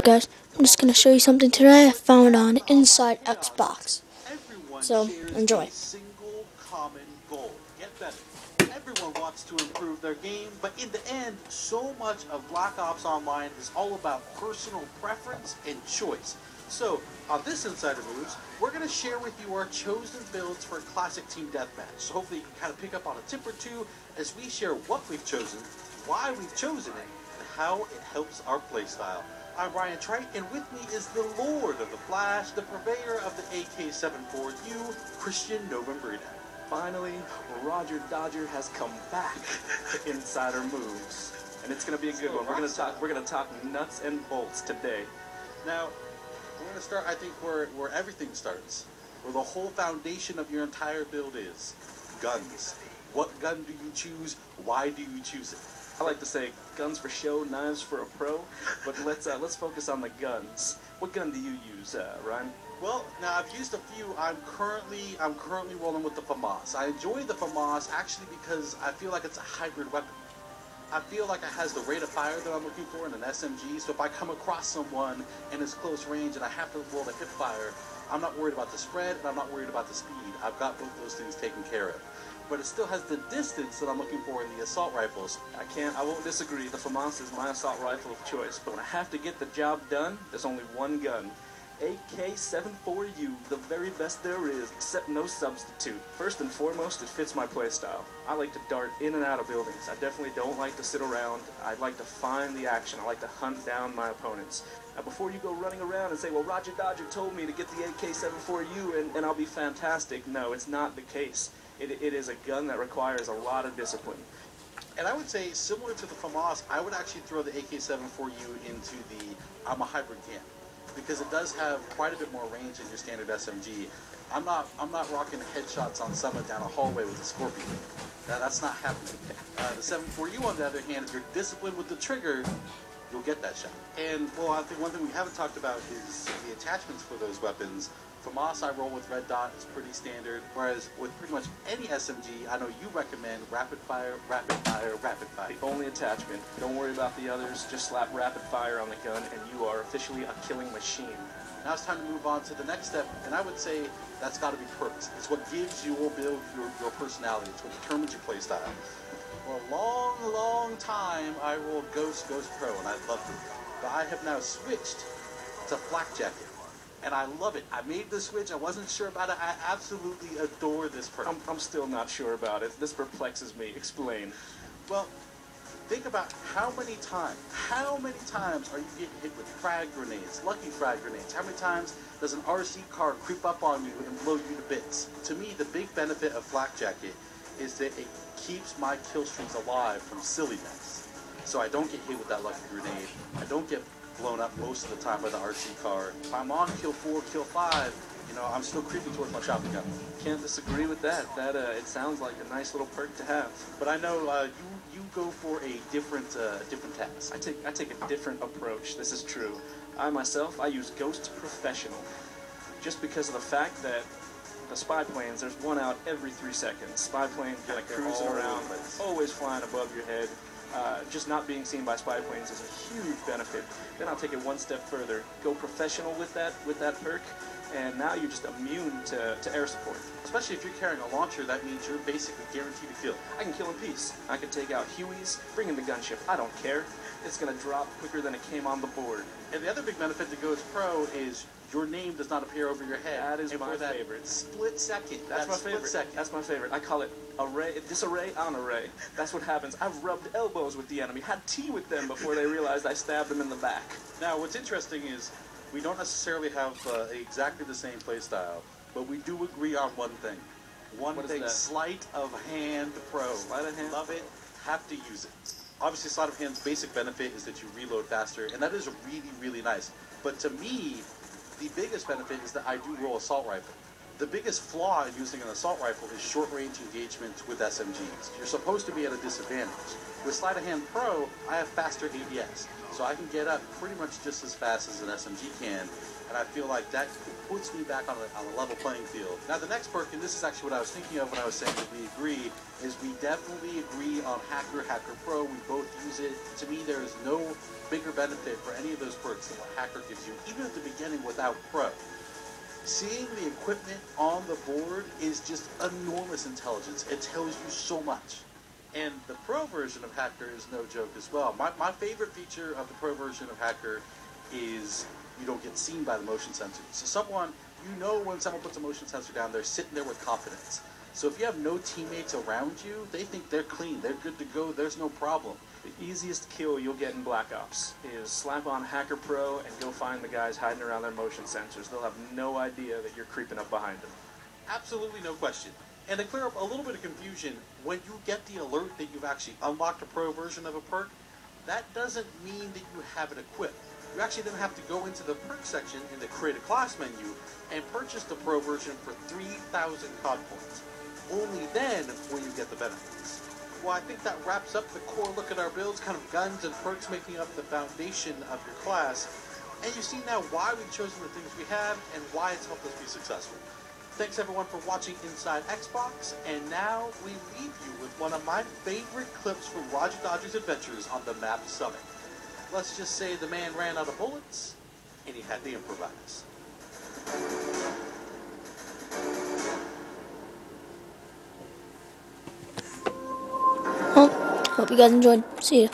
Alright guys, I'm just going to show you something today I found on Inside Xbox. So, enjoy. Single common goal. Get better. Everyone wants to improve their game, but in the end, so much of Black Ops Online is all about personal preference and choice. So, on this Insider Moves, we're going to share with you our chosen builds for Classic Team Deathmatch. So hopefully you can kind of pick up on a tip or two as we share what we've chosen, why we've chosen it, and how it helps our playstyle. I'm Ryan Trite, and with me is the Lord of the Flash, the purveyor of the AK-74U, Christian Novembrino. Finally, Roger Dodger has come back to Insider Moves, and it's going to be a good one. We're going to talk nuts and bolts today. Now, we're going to start, I think, where everything starts, where the whole foundation of your entire build is guns. What gun do you choose? Why do you choose it? I like to say guns for show, knives for a pro, but let's focus on the guns. What gun do you use, Ryan? Well, now I've used a few. I'm currently rolling with the FAMAS. I enjoy the FAMAS actually because I feel like it's a hybrid weapon. I feel like it has the rate of fire that I'm looking for in an SMG, so if I come across someone and it's close range and I have to roll a hip fire, I'm not worried about the spread and I'm not worried about the speed. I've got both those things taken care of. But it still has the distance that I'm looking for in the assault rifles. I won't disagree. The FAMAS is my assault rifle of choice, but when I have to get the job done, there's only one gun. AK-74U, the very best there is, except no substitute. First and foremost, it fits my playstyle. I like to dart in and out of buildings. I definitely don't like to sit around. I like to find the action. I like to hunt down my opponents. Now, before you go running around and say, well, Roger Dodger told me to get the AK-74U and I'll be fantastic. No, it's not the case. It is a gun that requires a lot of discipline. And I would say, similar to the FAMAS, I would actually throw the AK-74U into the I'm a hybrid can, because it does have quite a bit more range than your standard SMG. I'm not rocking headshots on someone down a hallway with a Scorpion. That's not happening. The 74U, on the other hand, if you're disciplined with the trigger, you'll get that shot. And, well, I think one thing we haven't talked about is the attachments for those weapons. FAMAS I roll with red dot, is pretty standard, whereas with pretty much any SMG, I know you recommend rapid fire, rapid fire, rapid fire. The only attachment. Don't worry about the others, just slap rapid fire on the gun and you are officially a killing machine. Now it's time to move on to the next step, and I would say that's got to be perks. It's what gives you or builds your personality. It's what determines your playstyle. For a long, long time, I rolled Ghost Pro, and I loved it. But I have now switched to Flak Jacket. And I love it. I made the switch. I wasn't sure about it. I absolutely adore this perk. I'm still not sure about it. This perplexes me. Explain. Well, think about how many times are you getting hit with frag grenades, lucky frag grenades? How many times does an RC car creep up on you and blow you to bits? To me, the big benefit of Flak Jacket is that it keeps my kill streaks alive from silliness. So I don't get hit with that lucky grenade. I don't get blown up most of the time by the RC car. If I'm on kill 4, kill 5, you know, I'm still creeping towards my shotgun gun. Can't disagree with that. It sounds like a nice little perk to have. But I know you go for a different task. I take a different approach. This is true. I myself, I use Ghost Professional, just because of the fact that the spy planes, there's one out every 3 seconds. Spy plane kind of cruising around, always flying above your head. Just not being seen by spy planes is a huge benefit. Then I'll take it one step further. Go professional with that perk, and now you're just immune to air support. Especially if you're carrying a launcher, that means you're basically guaranteed to kill. I can kill in peace. I can take out Hueys, bring in the gunship. I don't care. It's going to drop quicker than it came on the board. And the other big benefit to Ghost Pro is your name does not appear over your head. That is my favorite. Split second. That's my favorite. That's my favorite. I call it disarray on array. That's what happens. I've rubbed elbows with the enemy, had tea with them before they realized I stabbed them in the back. Now, what's interesting is we don't necessarily have exactly the same playstyle, but we do agree on one thing. One thing, Sleight of Hand Pro. Sleight of Hand? Love it. Have to use it. Obviously, Sleight of Hand's basic benefit is that you reload faster, and that is really, really nice. But to me, the biggest benefit is that I do roll assault rifle. the biggest flaw in using an assault rifle is short-range engagement with SMGs. You're supposed to be at a disadvantage. With Sleight of Hand Pro, I have faster ADS, so I can get up pretty much just as fast as an SMG can, and I feel like that puts me back on a level playing field. Now the next perk, and this is actually what I was thinking of when I was saying that we agree, is we definitely agree on Hacker Pro. We both use it. To me, there is no bigger benefit for any of those perks than what Hacker gives you, even at the beginning without Pro. Seeing the equipment on the board is just enormous intelligence. It tells you so much. And the Pro version of Hacker is no joke as well. My favorite feature of the Pro version of Hacker is you don't get seen by the motion sensor. So you know when someone puts a motion sensor down, they're sitting there with confidence. So if you have no teammates around you, they think they're clean, they're good to go, there's no problem. The easiest kill you'll get in Black Ops is slap on Hacker Pro and go find the guys hiding around their motion sensors. They'll have no idea that you're creeping up behind them. Absolutely no question. And to clear up a little bit of confusion, when you get the alert that you've actually unlocked a Pro version of a perk, that doesn't mean that you have it equipped. You actually then have to go into the perk section in the Create a Class menu and purchase the Pro version for 3,000 COD points. Only then will you get the benefits. Well, I think that wraps up the core look at our builds, kind of guns and perks making up the foundation of your class. And you see now why we've chosen the things we have and why it's helped us be successful. Thanks everyone for watching Inside Xbox, and now we leave you with one of my favorite clips from Roger Dodger's adventures on the map Summit. Let's just say the man ran out of bullets, and he had to improvise. Well, hope you guys enjoyed. See ya.